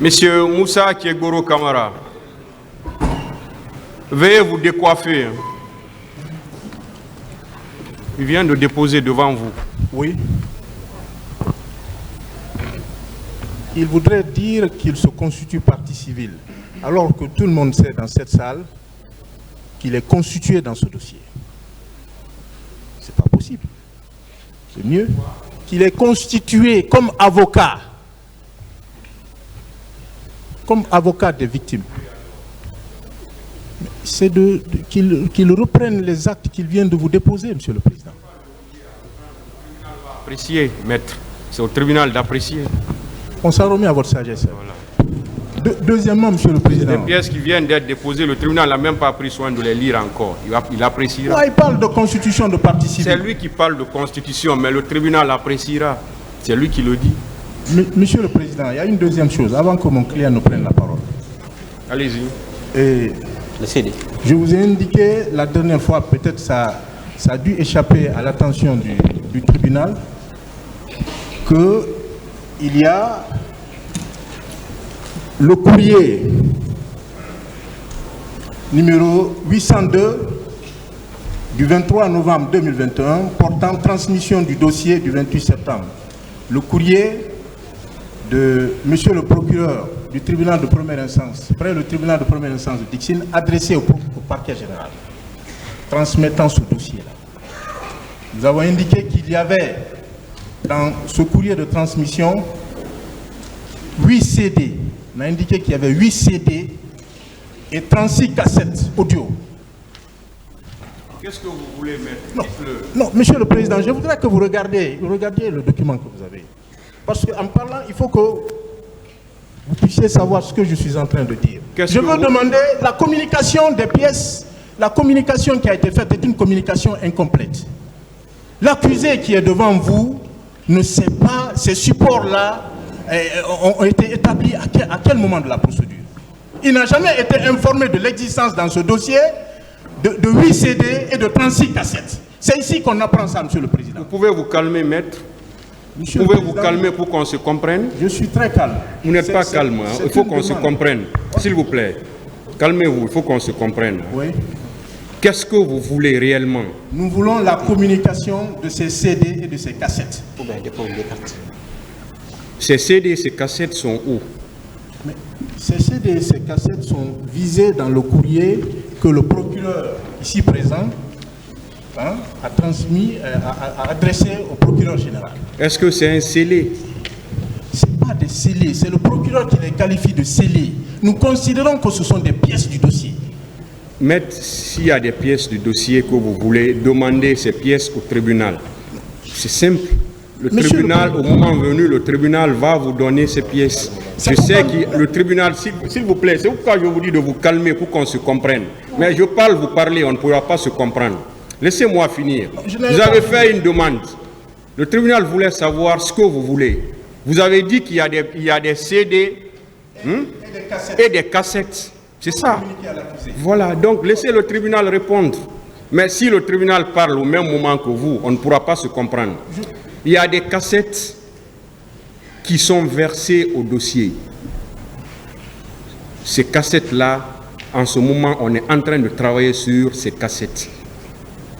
Monsieur Moussa Kiegoro Kamara, veuillez vous décoiffer. Il vient de déposer devant vous. Oui. Il voudrait dire qu'il se constitue partie civile, alors que tout le monde sait dans cette salle qu'il est constitué dans ce dossier. C'est pas possible. C'est mieux qu'il est constitué comme avocat des victimes. C'est qu'il reprenne les actes qu'il vient de vous déposer, Monsieur le Président. Apprécier, maître. C'est au tribunal d'apprécier. On s'en remet à votre sagesse. Voilà. Deuxièmement, Monsieur le Président. Les pièces qui viennent d'être déposées, le tribunal n'a même pas pris soin de les lire encore. Il appréciera. Ouais, il parle de constitution de partie civile. C'est lui qui parle de constitution, mais le tribunal appréciera. C'est lui qui le dit. Monsieur le Président, il y a une deuxième chose, avant que mon client ne prenne la parole. Allez-y. Je vous ai indiqué la dernière fois, peut-être ça a dû échapper à l'attention du tribunal, qu'il y a le courrier numéro 802 du 23 novembre 2021 portant transmission du dossier du 28 septembre. Le courrier de Monsieur le procureur du tribunal de première instance, près le tribunal de première instance de Dixine, adressé au parquet général, transmettant ce dossier-là. Nous avons indiqué qu'il y avait dans ce courrier de transmission 8 CD. On a indiqué qu'il y avait 8 CD et 36 cassettes audio. Qu'est-ce que vous voulez mettre? Non, Monsieur le Président, je voudrais que vous regardiez le document que vous avez. Parce qu'en parlant, il faut que vous puissiez savoir ce que je suis en train de dire. Je veux demander la communication des pièces. La communication qui a été faite est une communication incomplète. L'accusé qui est devant vous ne sait pas ces supports-là ont été établis à quel moment de la procédure. Il n'a jamais été informé de l'existence dans ce dossier de 8 CD et de 36 cassettes. C'est ici qu'on apprend ça, Monsieur le Président. Vous pouvez vous calmer, maître? Monsieur vous pouvez vous calmer pour qu'on se comprenne? Je suis très calme. Vous n'êtes pas calme, hein? Il faut qu'on se comprenne. S'il vous plaît, calmez-vous, il faut qu'on se comprenne. Oui. Qu'est-ce que vous voulez réellement? Nous voulons la communication de ces CD et de ces cassettes. Ces CD et ces cassettes sont où? Mais ces CD et ces cassettes sont visés dans le courrier que le procureur ici présent a transmis, a adressé au procureur général. Est-ce que c'est un scellé? Ce n'est pas des scellés, c'est le procureur qui les qualifie de scellés. Nous considérons que ce sont des pièces du dossier. Maître, s'il y a des pièces du dossier que vous voulez, demandez ces pièces au tribunal. C'est simple. Le tribunal, au moment venu, le tribunal va vous donner ces pièces. Je sais que le tribunal, s'il vous plaît, c'est pourquoi je vous dis de vous calmer pour qu'on se comprenne. Mais je parle, vous parlez, on ne pourra pas se comprendre. Laissez-moi finir. Vous avez fait une demande. Le tribunal voulait savoir ce que vous voulez. Vous avez dit qu'il y a des CD et des cassettes. C'est ça. Voilà, donc laissez le tribunal répondre. Mais si le tribunal parle au même moment que vous, on ne pourra pas se comprendre. Il y a des cassettes qui sont versées au dossier. Ces cassettes-là, en ce moment, on est en train de travailler sur ces cassettes.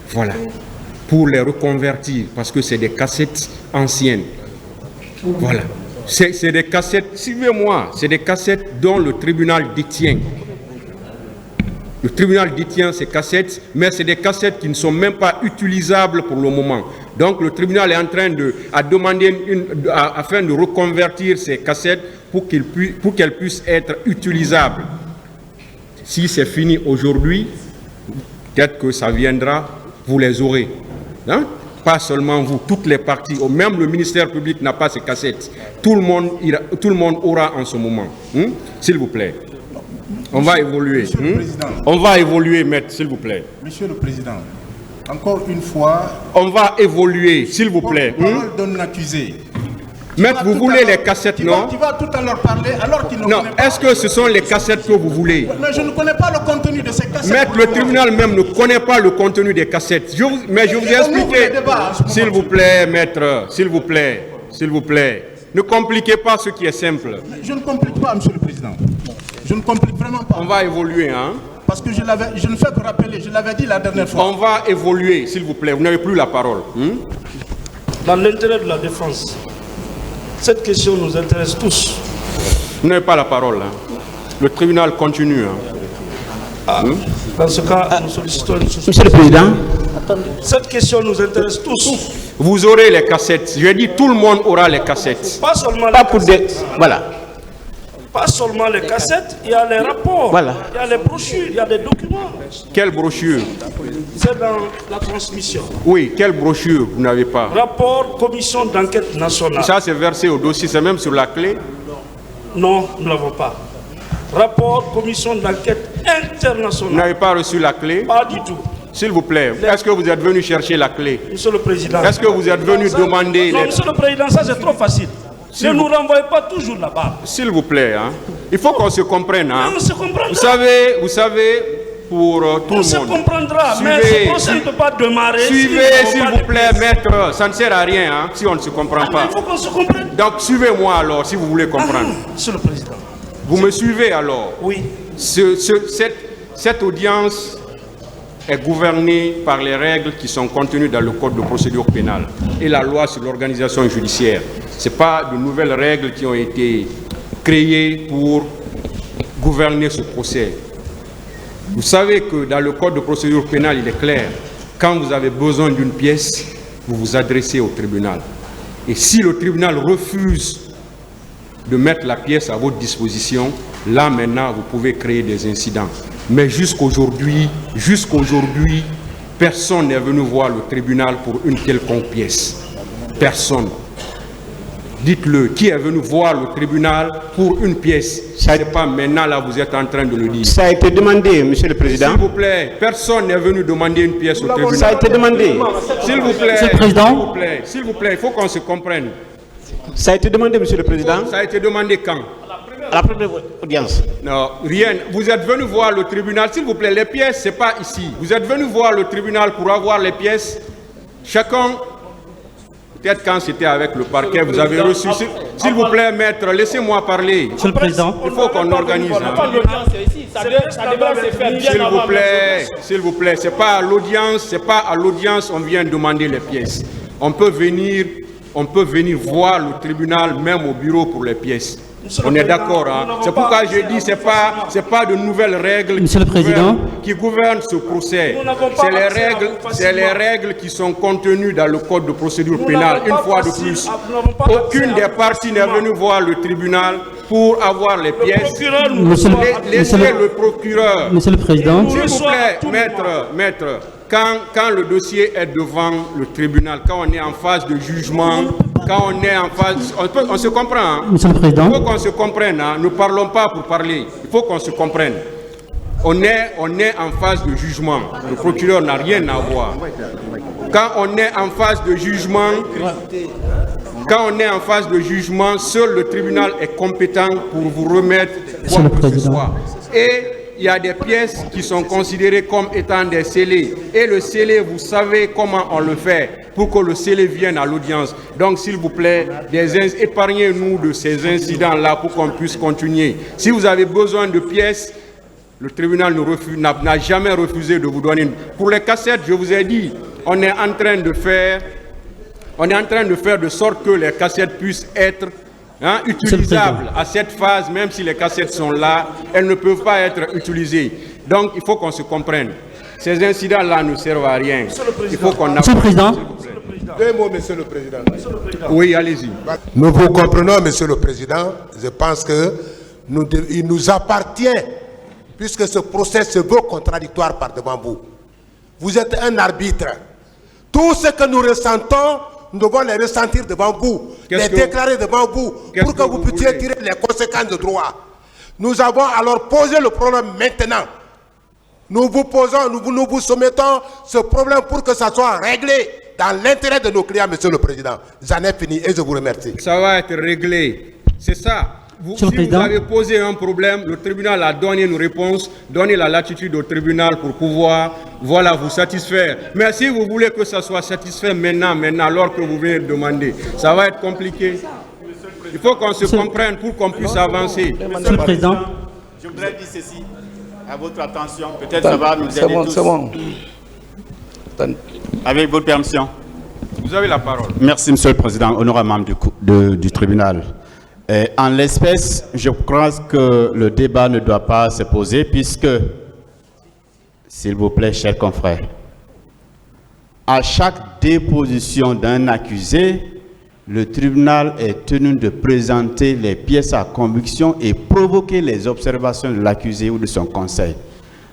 Voilà. Pour les reconvertir, parce que c'est des cassettes anciennes. Voilà. C'est des cassettes, suivez-moi, c'est des cassettes dont le tribunal détient. Le tribunal détient ces cassettes, mais c'est des cassettes qui ne sont même pas utilisables pour le moment. Donc le tribunal est en train de demander afin de reconvertir ces cassettes pour qu'elles puissent être utilisables. Si c'est fini aujourd'hui, peut-être que ça viendra, vous les aurez. Hein? Pas seulement vous, toutes les parties, même le ministère public n'a pas ces cassettes. Tout le monde aura en ce moment. S'il vous plaît. On va évoluer. On va évoluer, maître, s'il vous plaît. Monsieur le Président, encore une fois... On va évoluer, s'il vous plaît. Parole d'un accusé. Maître, vous voulez les cassettes, non? Tu vas tout à l'heure parler alors qu'il ne connaît pas. Non, est-ce que ce sont les cassettes que vous voulez? Mais je ne connais pas le contenu de ces cassettes. Maître, le tribunal même ne connaît pas le contenu des cassettes. Mais je vous ai expliqué. S'il vous plaît, maître, s'il vous plaît, s'il vous plaît. Ne compliquez pas ce qui est simple. Je ne complique pas, Monsieur le Président. Je ne complique vraiment pas. On va évoluer, hein? Parce que je ne fais que rappeler, je l'avais dit la dernière fois. On va évoluer, s'il vous plaît. Vous n'avez plus la parole. Dans l'intérêt de la défense, cette question nous intéresse tous. Vous n'avez pas la parole. Hein? Le tribunal continue. Hein? Dans ce cas, nous sollicitons une suspension. Monsieur le Président. Cette question nous intéresse tous. Vous aurez les cassettes. Je dis tout le monde aura les cassettes. Pas seulement les cassettes. Voilà. Pas seulement les cassettes, il y a les rapports, Voilà. il y a les brochures, il y a des documents. Quelle brochure? C'est dans la transmission. Oui, quelle brochure vous n'avez pas? Rapport, commission d'enquête nationale. Ça, c'est versé au dossier, c'est même sur la clé? Non, nous ne l'avons pas. Rapport, commission d'enquête Vous internationale. n'avez pas reçu la clé? Pas du tout. S'il vous plaît, est-ce que vous êtes venu chercher la clé? Monsieur le Président. Est-ce que vous êtes venu demander Non, les... Monsieur le Président, ça c'est trop facile. Ne nous renvoyez pas toujours là-bas. S'il vous plaît, hein? Il faut qu'on se comprenne. Hein? On se comprendra. Vous savez, pour tout On le se monde. comprendra, mais Suivez, ce procès ne peut pas démarrer. Suivez, s'il vous plaît, maître. Ça ne sert à rien hein, si on ne se comprend pas. Il faut qu'on se comprenne. Donc, suivez-moi alors, si vous voulez comprendre. Monsieur le Président. Vous me suivez alors? Oui. Cette audience est gouvernée par les règles qui sont contenues dans le Code de procédure pénale et la loi sur l'organisation judiciaire. Ce n'est pas de nouvelles règles qui ont été créées pour gouverner ce procès. Vous savez que dans le Code de procédure pénale, il est clair, quand vous avez besoin d'une pièce, vous vous adressez au tribunal. Et si le tribunal refuse de mettre la pièce à votre disposition, là maintenant, vous pouvez créer des incidents. Mais jusqu'aujourd'hui, personne n'est venu voir le tribunal pour une quelconque pièce. Personne. Dites-le, qui est venu voir le tribunal pour une pièce? Ce n'est pas maintenant, là, vous êtes en train de le dire. Ça a été demandé, Monsieur le Président. S'il vous plaît, personne n'est venu demander une pièce au tribunal. Ça a été demandé. S'il vous plaît, Monsieur le Président. s'il vous plaît, il faut qu'on se comprenne. Ça a été demandé, Monsieur le Président. Ça a été demandé quand? À la première audience. Non, rien. Vous êtes venu voir le tribunal. S'il vous plaît, les pièces, ce n'est pas ici. Vous êtes venu voir le tribunal pour avoir les pièces. Chacun, peut-être quand c'était avec le parquet, vous avez reçu. S'il vous plaît, maître, laissez-moi parler. Monsieur le Président. Il faut qu'on organise. S'il vous plaît, c'est pas à l'audience, on vient demander les pièces. On peut venir voir le tribunal, même au bureau pour les pièces. On est d'accord, hein? C'est pourquoi je dis c'est pas de nouvelles règles qui gouvernent ce procès. C'est les règles qui sont contenues dans le Code de procédure pénale. Une fois de plus, aucune des parties n'est venue voir le tribunal pour avoir les pièces. Laissez le procureur. Monsieur le Président. S'il vous plaît, maître, quand le dossier est devant le tribunal, quand on est en phase de jugement, quand on est en phase... On se comprend, hein? Monsieur le Président. Il faut qu'on se comprenne, hein? Ne parlons pas pour parler. Il faut qu'on se comprenne. On est en phase de jugement. Le procureur n'a rien à voir. Quand on est en phase de jugement, seul le tribunal est compétent pour vous remettre quoi que ce soit. Et il y a des pièces qui sont considérées comme étant des scellés. Et le scellé, vous savez comment on le fait pour que le scellé vienne à l'audience. Donc, s'il vous plaît, épargnez-nous de ces incidents-là pour qu'on puisse continuer. Si vous avez besoin de pièces, le tribunal n'a jamais refusé de vous donner. Pour les cassettes, je vous ai dit, on est en train de faire de sorte que les cassettes puissent être utilisables à cette phase, même si les cassettes sont là, elles ne peuvent pas être utilisées. Donc, il faut qu'on se comprenne. Ces incidents-là ne servent à rien. Il faut qu'on... Monsieur le Président. Deux mots, Monsieur le Président. Oui, allez-y. Nous vous comprenons, Monsieur le Président. Je pense qu'il nous appartient, puisque ce procès se veut contradictoire par devant vous. Vous êtes un arbitre. Tout ce que nous ressentons, nous devons les ressentir devant vous, les déclarer devant vous, pour que vous puissiez tirer les conséquences de droit. Nous avons alors posé le problème maintenant. Nous vous soumettons ce problème pour que ça soit réglé dans l'intérêt de nos clients, Monsieur le Président. J'en ai fini et je vous remercie. Ça va être réglé. C'est ça. Si vous avez posé un problème, le tribunal a donné une réponse, donné la latitude au tribunal pour pouvoir, vous satisfaire. Mais si vous voulez que ça soit satisfait maintenant, alors que vous venez de demander, ça va être compliqué. Il faut qu'on se comprenne pour qu'on puisse avancer. Monsieur le Président, je voudrais dire ceci à votre attention. Peut-être ça va nous aider tous. C'est bon. Avec votre permission. Vous avez la parole. Merci, Monsieur le Président, honorable membre du tribunal. En l'espèce, je crois que le débat ne doit pas se poser puisque, s'il vous plaît, chers confrères, à chaque déposition d'un accusé, le tribunal est tenu de présenter les pièces à conviction et provoquer les observations de l'accusé ou de son conseil.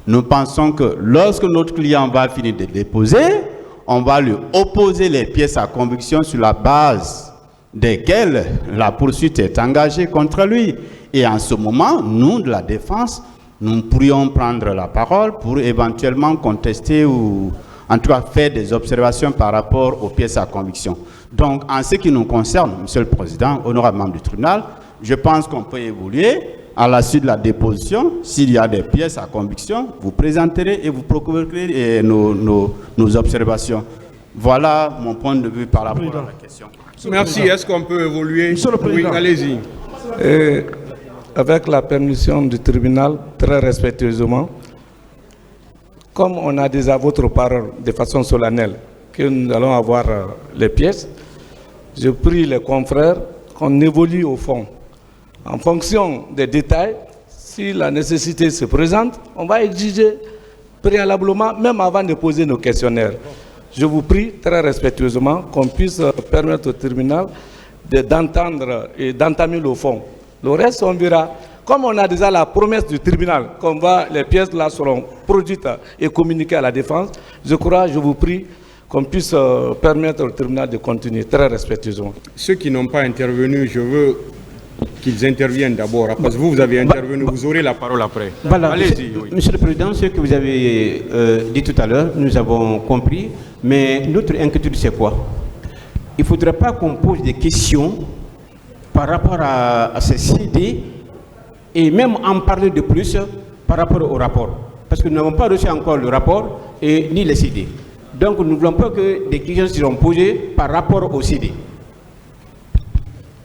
Nous pensons que lorsque notre client va finir de déposer, on va lui opposer les pièces à conviction sur la base desquelles la poursuite est engagée contre lui. Et en ce moment, nous, de la défense, nous pourrions prendre la parole pour éventuellement contester ou en tout cas faire des observations par rapport aux pièces à conviction. Donc, en ce qui nous concerne, Monsieur le Président, honorable membre du tribunal, je pense qu'on peut évoluer à la suite de la déposition. S'il y a des pièces à conviction, vous présenterez et vous procurerez nos observations. Voilà mon point de vue par rapport à la question. Merci. Est-ce qu'on peut évoluer? Oui, allez-y. Avec la permission du tribunal, très respectueusement, comme on a déjà votre parole de façon solennelle, que nous allons avoir les pièces, je prie les confrères qu'on évolue au fond. En fonction des détails, si la nécessité se présente, on va exiger préalablement, même avant de poser nos questionnaires. Je vous prie très respectueusement qu'on puisse permettre au tribunal d'entendre et d'entamer le fond. Le reste, on verra. Comme on a déjà la promesse du tribunal, les pièces là seront produites et communiquées à la défense, je crois, je vous prie, qu'on puisse permettre au tribunal de continuer très respectueusement. Ceux qui n'ont pas intervenu, je veux qu'ils interviennent d'abord, parce que vous avez intervenu, vous aurez la parole après. Voilà, allez-y. Monsieur le Président, ce que vous avez dit tout à l'heure, nous avons compris, mais notre inquiétude c'est quoi? Il ne faudrait pas qu'on pose des questions par rapport à ces CD et même en parler de plus par rapport au rapport. Parce que nous n'avons pas reçu encore le rapport et ni les CD. Donc nous ne voulons pas que des questions seront posées par rapport au CD.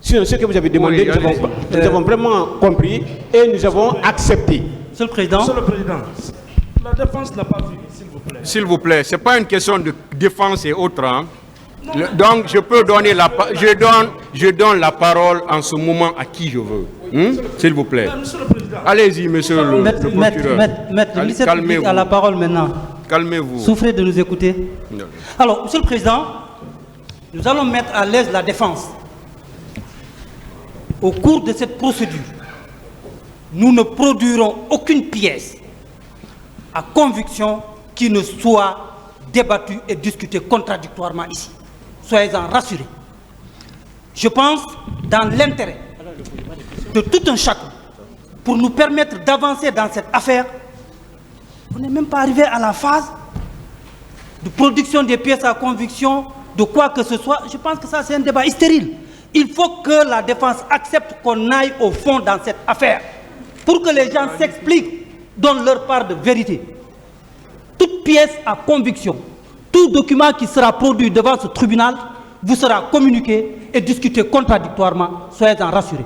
Sur ce que vous avez demandé, nous avons vraiment compris et nous avons accepté. Monsieur le Président. Monsieur le Président, la défense n'a pas fini, s'il vous plaît. S'il vous plaît, ce n'est pas une question de défense et autres. Hein. Donc je peux donner je donne la parole en ce moment à qui je veux. S'il vous plaît. Allez-y, monsieur le procureur. Maître, le ministre public a la parole maintenant. Calmez-vous. Souffrez de nous écouter. Non. Alors, Monsieur le Président, nous allons mettre à l'aise la défense. Au cours de cette procédure, nous ne produirons aucune pièce à conviction qui ne soit débattue et discutée contradictoirement ici. Soyez-en rassurés. Je pense dans l'intérêt de tout un chacun pour nous permettre d'avancer dans cette affaire. On n'est même pas arrivé à la phase de production des pièces à conviction, de quoi que ce soit. Je pense que ça, c'est un débat stérile. Il faut que la défense accepte qu'on aille au fond dans cette affaire pour que les gens s'expliquent, donnent leur part de vérité. Toute pièce à conviction, tout document qui sera produit devant ce tribunal vous sera communiqué et discuté contradictoirement. Soyez-en rassurés.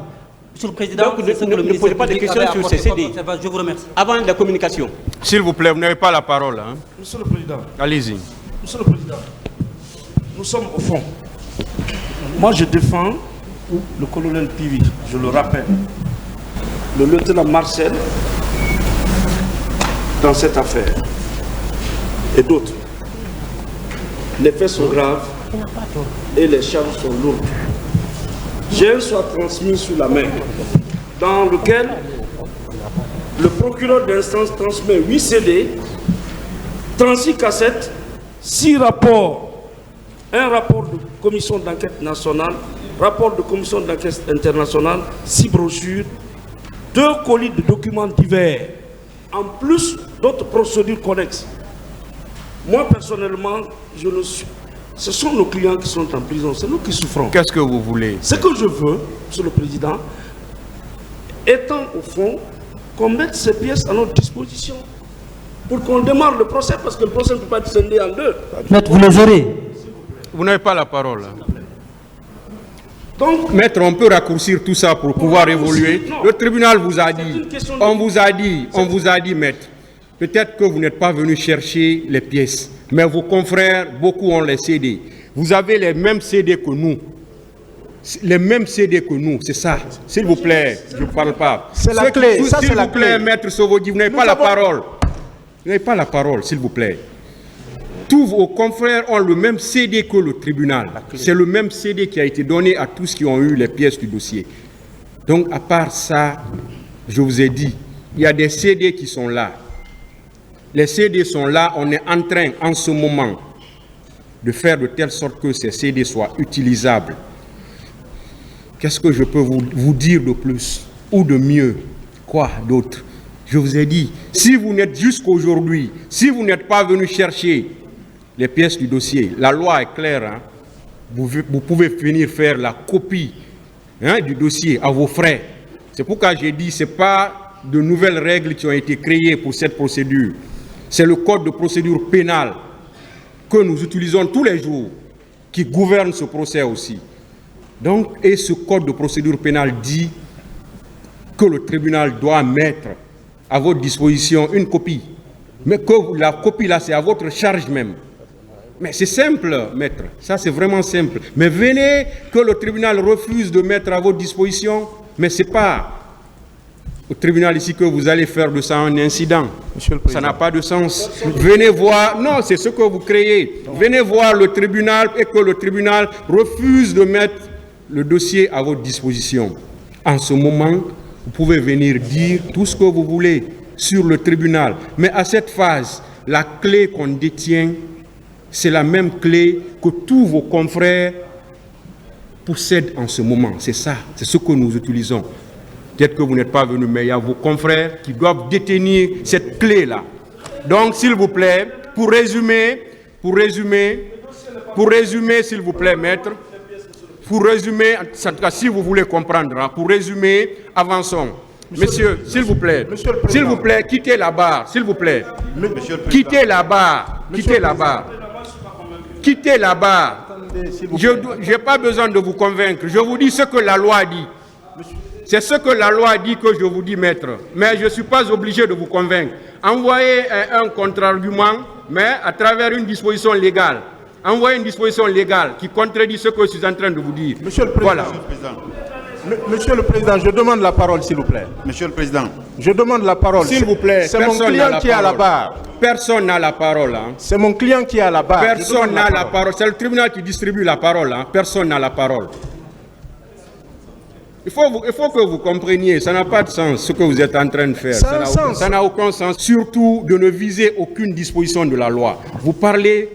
Monsieur le Président, donc ne posez pas de questions sur ces CD. Je vous remercie. Avant la communication. S'il vous plaît, vous n'avez pas la parole. Hein. Monsieur le Président. Allez-y. Monsieur le Président, nous sommes au fond. Moi, je défends le colonel Pivi, je le rappelle, le lieutenant Marcel dans cette affaire et d'autres. Les faits sont graves et les charges sont lourdes. J'ai un soir transmis sur la main dans lequel le procureur d'instance transmet 8 CD, 36 cassettes, 6 rapports, un rapport de commission d'enquête nationale, rapport de commission d'enquête internationale, 6 brochures, 2 colis de documents divers, en plus d'autres procédures connexes. Moi, personnellement, ce sont nos clients qui sont en prison, c'est nous qui souffrons. Qu'est-ce que vous voulez? Ce que je veux, Monsieur le Président, étant au fond, qu'on mette ces pièces à notre disposition pour qu'on démarre le procès, parce que le procès ne peut pas être scindé en deux. Maître, vous les aurez. Vous n'avez pas la parole. Donc, Maître, on peut raccourcir tout ça pour pouvoir évoluer. Non. Le tribunal vous a dit, une question de- on vous a dit, maître, peut-être que vous n'êtes pas venu chercher les pièces, mais vos confrères, beaucoup ont les CD. Vous avez les mêmes CD que nous. Les mêmes CD que nous, c'est ça. S'il vous plaît, je ne parle pas. C'est la clé, ça, c'est la S'il vous plaît, clé. maître Sovodi, vous n'avez Nous pas la avons- parole. Vous n'avez pas la parole, s'il vous plaît. Tous vos confrères ont le même CD que le tribunal. C'est le même CD qui a été donné à tous qui ont eu les pièces du dossier. Donc, à part ça, je vous ai dit, il y a des CD qui sont là. Les CD sont là, on est en train, en ce moment, de faire de telle sorte que ces CD soient utilisables. Qu'est-ce que je peux vous dire de plus ou de mieux? Quoi d'autre? Je vous ai dit, si vous n'êtes jusqu'aujourd'hui, si vous n'êtes pas venu chercher les pièces du dossier, la loi est claire, hein? Vous pouvez venir faire la copie, hein, du dossier à vos frais. C'est pourquoi j'ai dit, ce n'est pas de nouvelles règles qui ont été créées pour cette procédure. C'est le code de procédure pénale que nous utilisons tous les jours, qui gouverne ce procès aussi. Donc, et ce code de procédure pénale dit que le tribunal doit mettre à votre disposition une copie. Mais que la copie là, c'est à votre charge même. Mais c'est simple, maître. Ça, c'est vraiment simple. Mais venez que le tribunal refuse de mettre à votre disposition. Mais ce n'est pas au tribunal ici que vous allez faire de ça un incident. Ça n'a pas de sens. Venez voir. Non, c'est ce que vous créez. Venez voir le tribunal et que le tribunal refuse de mettre le dossier à votre disposition. En ce moment, vous pouvez venir dire tout ce que vous voulez sur le tribunal. Mais à cette phase, la clé qu'on détient, c'est la même clé que tous vos confrères possèdent en ce moment. C'est ça, c'est ce que nous utilisons. Peut-être que vous n'êtes pas venu, mais il y a vos confrères qui doivent détenir cette clé-là. Donc, s'il vous plaît, pour résumer, s'il vous plaît, maître, pour résumer, en tout cas, si vous voulez comprendre, hein, pour résumer, avançons. Monsieur, s'il vous plaît, quittez la barre, s'il vous plaît. Quittez la barre, quittez la barre. Quittez la barre. Je n'ai pas besoin de vous convaincre. Je vous dis ce que la loi dit. C'est ce que la loi dit que je vous dis, maître. Mais je ne suis pas obligé de vous convaincre. Envoyez un contre-argument, mais à travers une disposition légale. Envoyez une disposition légale qui contredit ce que je suis en train de vous dire. Monsieur le Président, voilà. Monsieur le Président, je demande la parole, s'il vous plaît. Monsieur le Président. Je demande la parole. S'il vous plaît, c'est mon client qui est à la barre. Personne n'a la parole. Hein. C'est mon client qui est à la barre. Personne n'a la parole. C'est le tribunal qui distribue la parole. Hein. Personne n'a la parole. Il faut que vous compreniez, ça n'a pas de sens ce que vous êtes en train de faire. Ça n'a aucun sens. Surtout de ne viser aucune disposition de la loi. Vous parlez,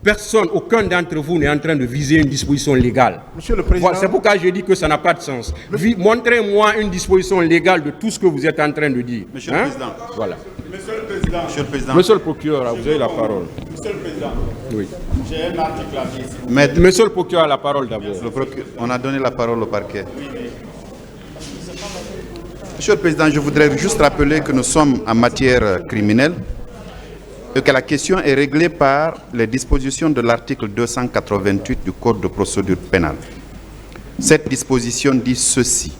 personne, aucun d'entre vous n'est en train de viser une disposition légale. Monsieur le Président. Voilà, c'est pourquoi je dis que ça n'a pas de sens. Montrez-moi une disposition légale de tout ce que vous êtes en train de dire. Monsieur le Président. Voilà. Monsieur le Président. Monsieur le Président. Monsieur le procureur, vous avez la parole. Monsieur le Président. Oui. J'ai un article à dire. Maître, Monsieur le procureur a la parole d'abord. on a donné la parole au parquet. Monsieur le Président, je voudrais juste rappeler que nous sommes en matière criminelle et que la question est réglée par les dispositions de l'article 288 du Code de procédure pénale. Cette disposition dit ceci.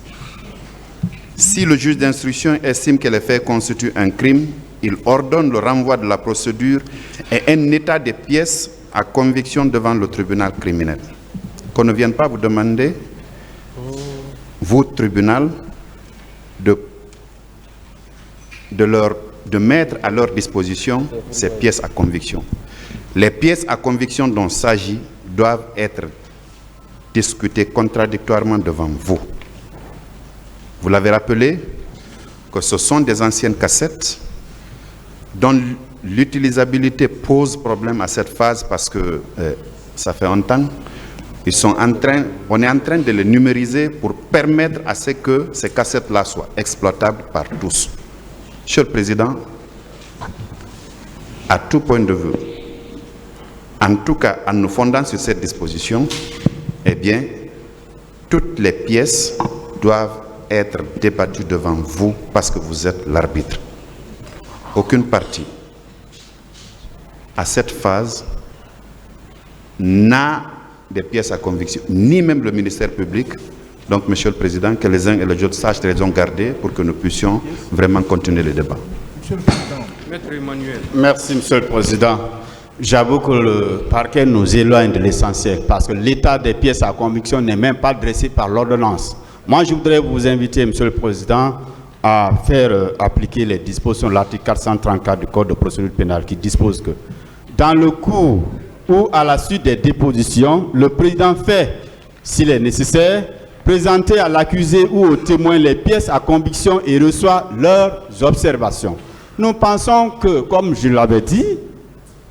Si le juge d'instruction estime que les faits constituent un crime, il ordonne le renvoi de la procédure et un état des pièces à conviction devant le tribunal criminel. Qu'on ne vienne pas vous demander, vous, tribunal, de mettre à leur disposition ces pièces à conviction. Les pièces à conviction dont il s'agit doivent être discutées contradictoirement devant vous. Vous l'avez rappelé que ce sont des anciennes cassettes dont l'utilisabilité pose problème à cette phase parce que ça fait un temps. On est en train de les numériser pour permettre à ce que ces cassettes-là soient exploitables par tous. Monsieur le Président, à tout point de vue, en tout cas en nous fondant sur cette disposition, eh bien, toutes les pièces doivent être débattues devant vous parce que vous êtes l'arbitre. Aucune partie à cette phase n'a des pièces à conviction, ni même le ministère public. Donc, Monsieur le Président, que les uns et les autres sachent les raisons garder pour que nous puissions vraiment continuer le débat. Monsieur le Président. Maître Emmanuel. Merci, Monsieur le Président. J'avoue que le parquet nous éloigne de l'essentiel parce que l'état des pièces à conviction n'est même pas dressé par l'ordonnance. Moi, je voudrais vous inviter, Monsieur le Président, à faire appliquer les dispositions de l'article 434 du Code de procédure pénale qui dispose que dans le cours ou à la suite des dépositions, le président fait, s'il est nécessaire, présenter à l'accusé ou au témoin les pièces à conviction et reçoit leurs observations. Nous pensons que, comme je l'avais dit,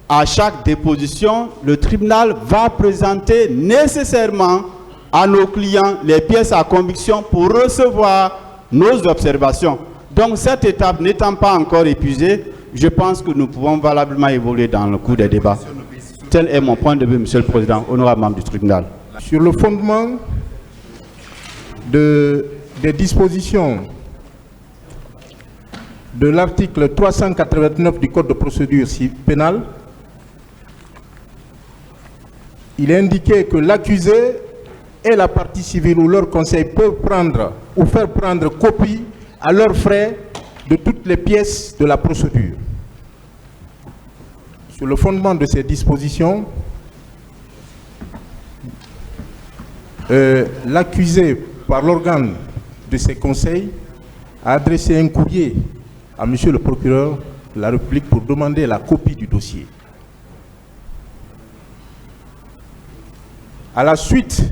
à chaque déposition, le tribunal va présenter nécessairement à nos clients les pièces à conviction pour recevoir nos observations. Donc cette étape n'étant pas encore épuisée, je pense que nous pouvons valablement évoluer dans le cours des débats. Tel est mon point de vue, Monsieur le Président, honorable membre du tribunal. Sur le fondement des dispositions de l'article 389 du Code de procédure pénale, il est indiqué que l'accusé et la partie civile ou leur conseil peuvent prendre ou faire prendre copie à leurs frais de toutes les pièces de la procédure. Sur le fondement de ces dispositions, l'accusé, par l'organe de ses conseils, a adressé un courrier à Monsieur le procureur de la République pour demander la copie du dossier. À la suite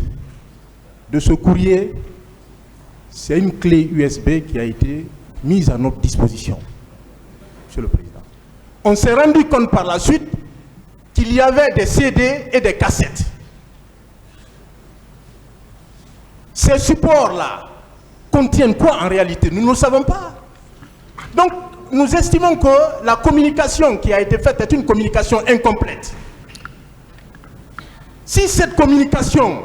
de ce courrier, c'est une clé USB qui a été mise à notre disposition, Monsieur le Président. On s'est rendu compte par la suite qu'il y avait des CD et des cassettes. Ces supports-là contiennent quoi en réalité? Nous ne le savons pas. Donc, nous estimons que la communication qui a été faite est une communication incomplète. Si cette communication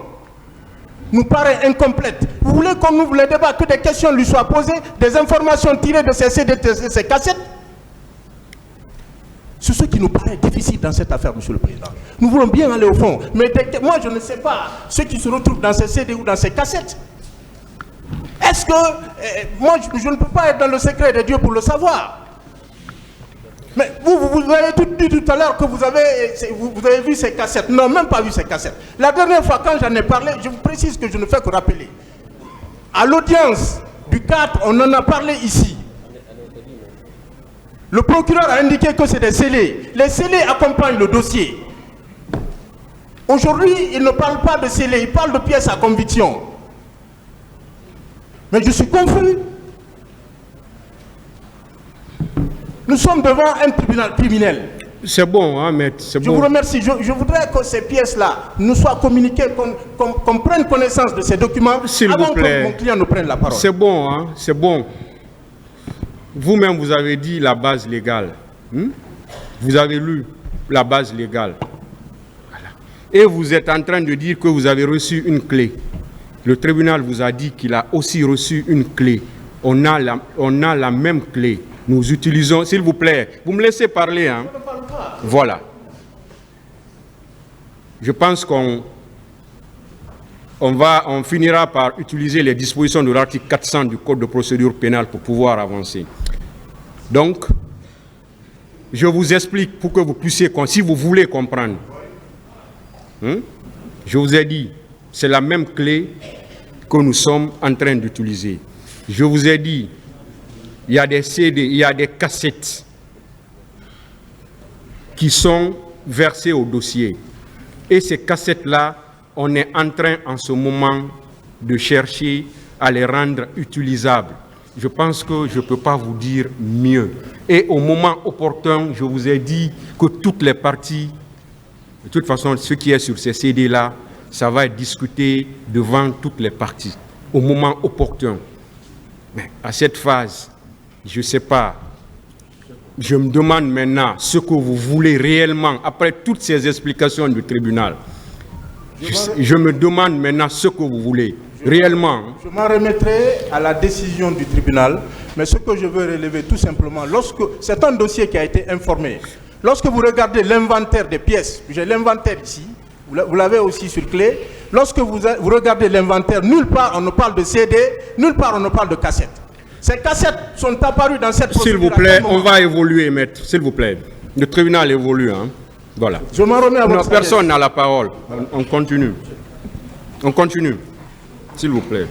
nous paraît incomplète, vous voulez qu'on ouvre le débat, que des questions lui soient posées, des informations tirées de ces CD, de ces cassettes? C'est ce qui nous paraît difficile dans cette affaire, Monsieur le Président. Nous voulons bien aller au fond, mais moi je ne sais pas ce qui se retrouve dans ces CD ou dans ces cassettes. Est-ce que... moi je ne peux pas être dans le secret de Dieu pour le savoir. Mais vous avez dit tout à l'heure que vous avez vu ces cassettes. Non, même pas vu ces cassettes. La dernière fois quand j'en ai parlé, je vous précise que je ne fais que rappeler. À l'audience du 4, on en a parlé ici. Le procureur a indiqué que c'est des scellés. Les scellés accompagnent le dossier. Aujourd'hui, il ne parle pas de scellés, il parle de pièces à conviction. Mais je suis confus. Nous sommes devant un tribunal criminel. C'est bon, hein, maître, c'est bon. Je vous remercie. Je voudrais que ces pièces-là nous soient communiquées, qu'on prenne connaissance de ces documents avant que mon client nous prenne la parole. C'est bon, hein, c'est bon. Vous-même, vous avez dit la base légale. Vous avez lu la base légale. Voilà. Et vous êtes en train de dire que vous avez reçu une clé. Le tribunal vous a dit qu'il a aussi reçu une clé. On a la même clé. Nous utilisons, s'il vous plaît, vous me laissez parler. Hein? Voilà. Je pense qu'on finira par utiliser les dispositions de l'article 400 du Code de procédure pénale pour pouvoir avancer. Donc, je vous explique pour que vous puissiez, si vous voulez comprendre. Je vous ai dit, c'est la même clé que nous sommes en train d'utiliser. Je vous ai dit, il y a des CD, il y a des cassettes qui sont versées au dossier. Et ces cassettes-là, on est en train en ce moment de chercher à les rendre utilisables. Je pense que je ne peux pas vous dire mieux. Et au moment opportun, je vous ai dit que toutes les parties, de toute façon, ce qui est sur ces CD-là, ça va être discuté devant toutes les parties, au moment opportun. Mais à cette phase, je ne sais pas, je me demande maintenant ce que vous voulez réellement, après toutes ces explications du tribunal. Je me demande maintenant ce que vous voulez, réellement. Je m'en remettrai à la décision du tribunal, mais ce que je veux relever tout simplement, c'est un dossier qui a été informé. Lorsque vous regardez l'inventaire des pièces, j'ai l'inventaire ici, vous l'avez aussi sur clé. Lorsque vous regardez l'inventaire, nulle part on ne parle de CD, nulle part on ne parle de cassette. Ces cassettes sont apparues dans cette procédure. S'il vous plaît, on va évoluer, maître. S'il vous plaît. Le tribunal évolue. Hein. Voilà. Je m'en remets à votre sagesse. Personne n'a la parole. On continue. On continue. S'il vous plaît.